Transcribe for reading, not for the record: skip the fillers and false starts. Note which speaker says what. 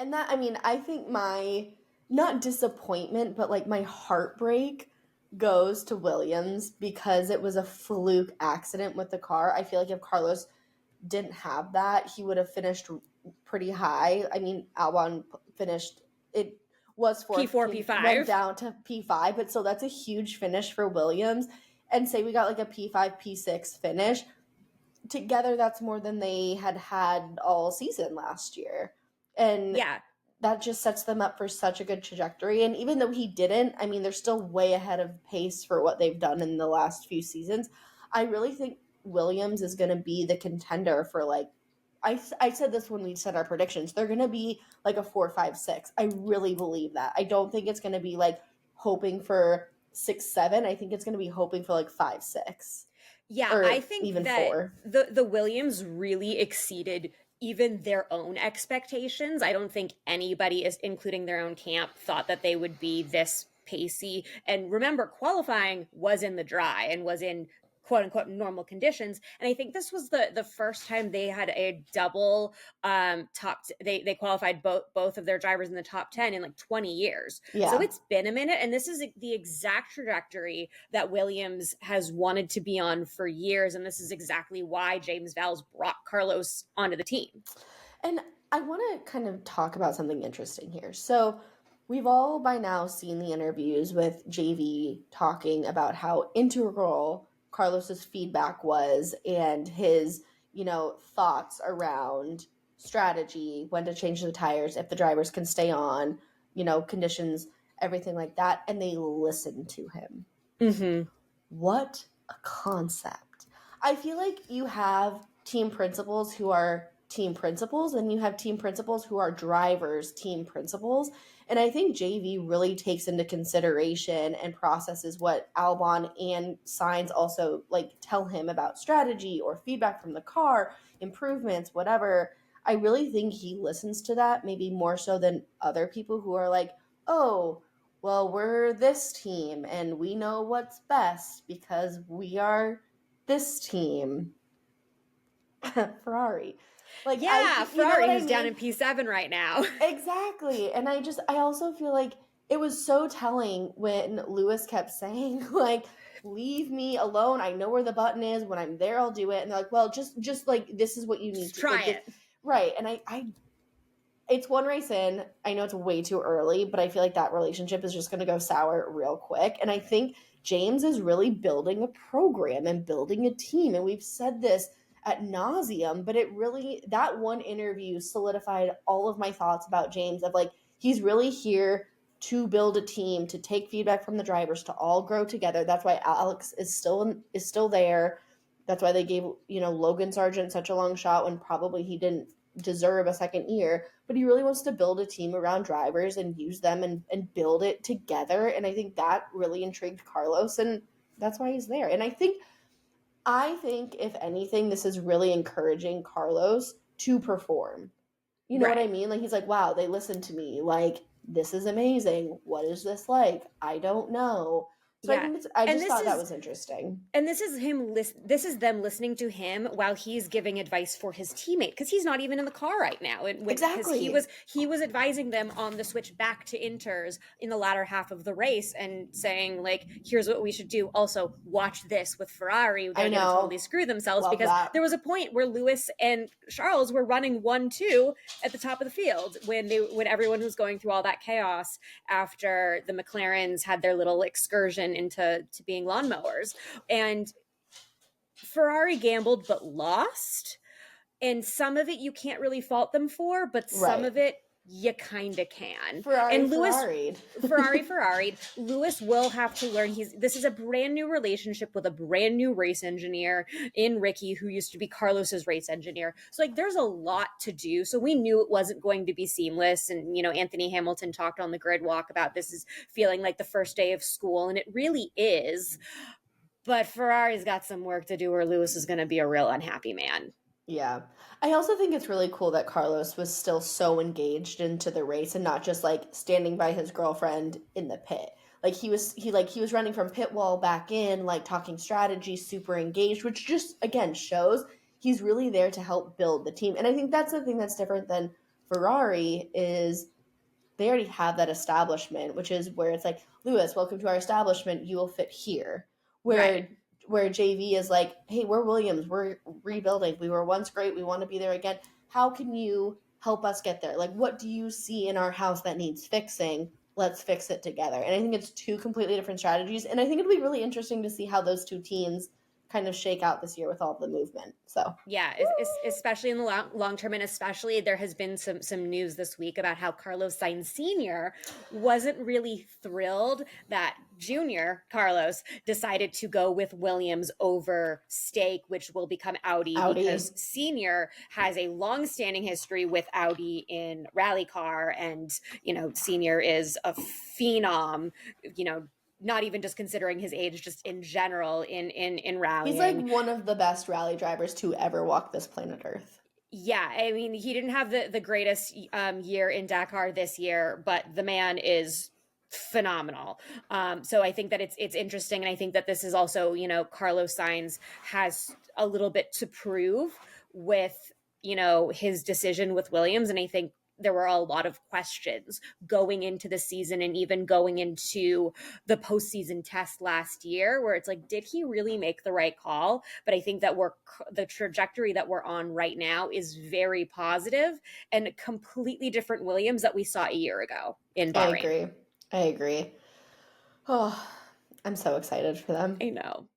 Speaker 1: And that, I mean, I think my, not disappointment, but like my heartbreak goes to Williams because it was a fluke accident with the car. I feel like if Carlos didn't have that, he would have finished pretty high. I mean, Albon finished, it was fourth,
Speaker 2: P4,
Speaker 1: went
Speaker 2: P5.
Speaker 1: down to P5, but still that's a huge finish for Williams. And say we got like a P5, P6 finish. Together, that's more than they had all season last year. And
Speaker 2: Yeah.
Speaker 1: that just sets them up for such a good trajectory. And even though he didn't, I mean, they're still way ahead of pace for what they've done in the last few seasons. I really think Williams is going to be the contender for like, I said this when we said our predictions. They're going to be like a 4, 5, 6. I really believe that. I don't think it's going to be like hoping for 6, 7. I think it's going to be hoping for like 5, 6.
Speaker 2: Yeah,
Speaker 1: Or
Speaker 2: I think
Speaker 1: even
Speaker 2: that
Speaker 1: 4.
Speaker 2: the Williams really exceeded even their own expectations. I don't think anybody, is including their own camp, thought that they would be this pacey. And remember, qualifying was in the dry and was in quote unquote normal conditions. And I think this was the first time they had a double they qualified both of their drivers in the top 10 in like 20 years.
Speaker 1: Yeah.
Speaker 2: So it's been a minute, and this is the exact trajectory that Williams has wanted to be on for years, and this is exactly why James Vowles brought Carlos onto the team.
Speaker 1: And I want to kind of talk about something interesting here. So, we've all by now seen the interviews with JV talking about how integral Carlos's feedback was and his, thoughts around strategy, when to change the tires, if the drivers can stay on, conditions, everything like that. And they listened to him.
Speaker 2: Mm-hmm.
Speaker 1: What a concept. I feel like you have team principals who are team principals, and you have team principals who are drivers' team principals. And I think JV really takes into consideration and processes what Albon and Sainz also like tell him about strategy or feedback from the car, improvements, whatever. I really think he listens to that maybe more so than other people who are like, oh, well, we're this team and we know what's best because we are this team. Ferrari. Like,
Speaker 2: Yeah,
Speaker 1: you know
Speaker 2: Ferrari,
Speaker 1: what I
Speaker 2: who's down
Speaker 1: mean?
Speaker 2: in P7 right now.
Speaker 1: Exactly. And I also feel like it was so telling when Lewis kept saying, like, leave me alone. I know where the button is. When I'm there, I'll do it. And they're like, well, just like, this is what you need
Speaker 2: Just
Speaker 1: to
Speaker 2: try
Speaker 1: like.
Speaker 2: it.
Speaker 1: Right. And it's one race in. I know it's way too early, but I feel like that relationship is just going to go sour real quick. And I think James is really building a program and building a team. And we've said this ad nauseum, but it really, that one interview solidified all of my thoughts about James of like, he's really here to build a team, to take feedback from the drivers, to all grow together. That's why Alex is still there. That's why they gave, Logan Sargent such a long shot when probably he didn't deserve a second year, but he really wants to build a team around drivers and use them and build it together. And I think that really intrigued Carlos, and that's why he's there. And I think if anything, this is really encouraging Carlos to perform. You know what I
Speaker 2: Right.
Speaker 1: mean? Like, he's like, wow, they listened to me. Like, this is amazing. What is this like? I don't know. So
Speaker 2: Yeah.
Speaker 1: I
Speaker 2: And
Speaker 1: just
Speaker 2: this
Speaker 1: thought that
Speaker 2: is
Speaker 1: was interesting.
Speaker 2: And this is this is them listening to him while he's giving advice for his teammate, because he's not even in the car right now. And because
Speaker 1: Exactly.
Speaker 2: he was advising them on the switch back to inters in the latter half of the race and saying like, here's what we should do. Also, watch this with Ferrari. They're going to totally screw themselves.
Speaker 1: Love
Speaker 2: because
Speaker 1: that.
Speaker 2: there was a point where Lewis and Charles were running 1-2 at the top of the field when everyone was going through all that chaos after the McLarens had their little excursion into being lawnmowers. And Ferrari gambled but lost. And some of it you can't really fault them for, but some of it you kind of can. And Ferrari. Lewis will have to learn. This is a brand new relationship with a brand new race engineer in Ricky, who used to be Carlos's race engineer. So like, there's a lot to do. So we knew it wasn't going to be seamless. And Anthony Hamilton talked on the grid walk about this is feeling like the first day of school, and it really is. But Ferrari's got some work to do, or Lewis is going to be a real unhappy man.
Speaker 1: Yeah. I also think it's really cool that Carlos was still so engaged into the race and not just like standing by his girlfriend in the pit. Like he was running from pit wall back in, like talking strategy, super engaged, which just again shows he's really there to help build the team. And I think that's the thing that's different than Ferrari is they already have that establishment, which is where it's like, Lewis, welcome to our establishment. You will fit here.
Speaker 2: Right.
Speaker 1: Where JV is like, hey, we're Williams. We're rebuilding. We were once great. We want to be there again. How can you help us get there? Like, what do you see in our house that needs fixing? Let's fix it together. And I think it's two completely different strategies. And I think it'll be really interesting to see how those two teams kind of shake out this year with all the movement. So
Speaker 2: Yeah, especially in the long term, and especially there has been some news this week about how Carlos Sainz Sr. wasn't really thrilled that Junior Carlos decided to go with Williams over Stake, which will become Audi,
Speaker 1: Audi.
Speaker 2: because Senior has a long-standing history with Audi in rally car, and Senior is a phenom, not even just considering his age, just in general in
Speaker 1: He's like
Speaker 2: rallying.
Speaker 1: one of the best rally drivers to ever walk this planet Earth.
Speaker 2: Yeah, I mean, he didn't have the greatest year in Dakar this year, but the man is phenomenal. So I think that it's interesting, and I think that this is also, Carlos Sainz has a little bit to prove with his decision with Williams, and I think there were a lot of questions going into the season and even going into the postseason test last year, where it's like, did he really make the right call? But I think that the trajectory that we're on right now is very positive, and a completely different Williams that we saw a year ago in
Speaker 1: I
Speaker 2: Bahrain.
Speaker 1: agree. I agree. Oh, I'm so excited for them.
Speaker 2: I know.